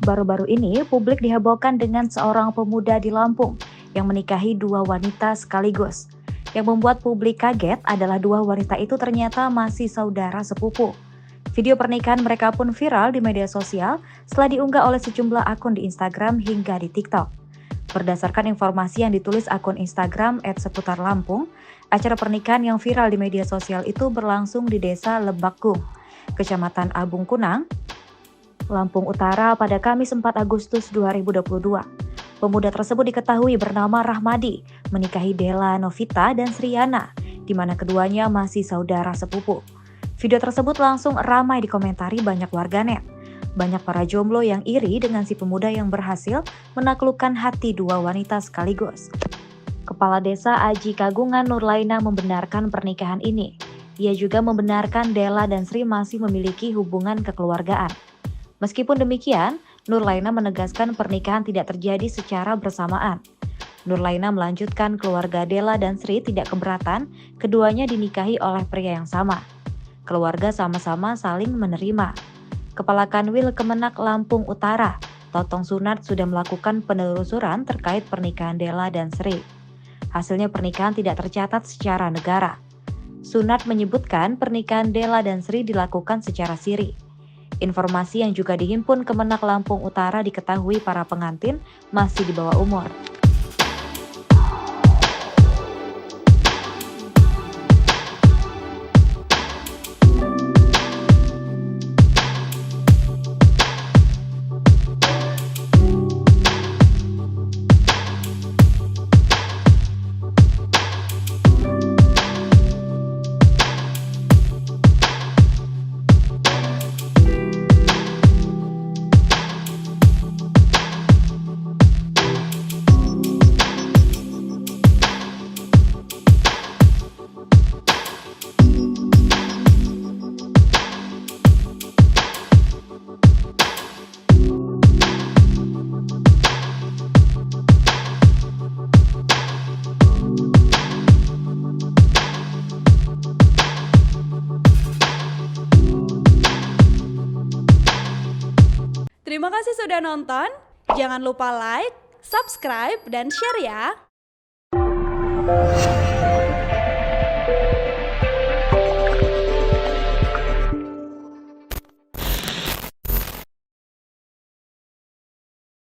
Baru-baru ini, publik dihebohkan dengan seorang pemuda di Lampung yang menikahi dua wanita sekaligus. Yang membuat publik kaget adalah dua wanita itu ternyata masih saudara sepupu. Video pernikahan mereka pun viral di media sosial setelah diunggah oleh sejumlah akun di Instagram hingga di TikTok. Berdasarkan informasi yang ditulis akun Instagram @seputarlampung, acara pernikahan yang viral di media sosial itu berlangsung di Desa Lebakgung, Kecamatan Abung Kunang, Lampung Utara pada Kamis 4 Agustus 2022. Pemuda tersebut diketahui bernama Rahmadi, menikahi Della Novita dan Sriana, di mana keduanya masih saudara sepupu. Video tersebut langsung ramai dikomentari banyak warganet. Banyak para jomblo yang iri dengan si pemuda yang berhasil menaklukkan hati dua wanita sekaligus. Kepala Desa Aji Kagungan Nurlaina membenarkan pernikahan ini. Ia juga membenarkan Della dan Sri masih memiliki hubungan kekeluargaan. Meskipun demikian, Nurlaina menegaskan pernikahan tidak terjadi secara bersamaan. Nurlaina melanjutkan keluarga Della dan Sri tidak keberatan keduanya dinikahi oleh pria yang sama. Keluarga sama-sama saling menerima. Kepala Kanwil Kemenak Lampung Utara, Totong Sunat sudah melakukan penelusuran terkait pernikahan Della dan Sri. Hasilnya pernikahan tidak tercatat secara negara. Sunat menyebutkan pernikahan Della dan Sri dilakukan secara siri. Informasi yang juga dihimpun Kemenak Lampung Utara diketahui para pengantin masih di bawah umur. Terima kasih sudah nonton. Jangan lupa like, subscribe, dan share ya.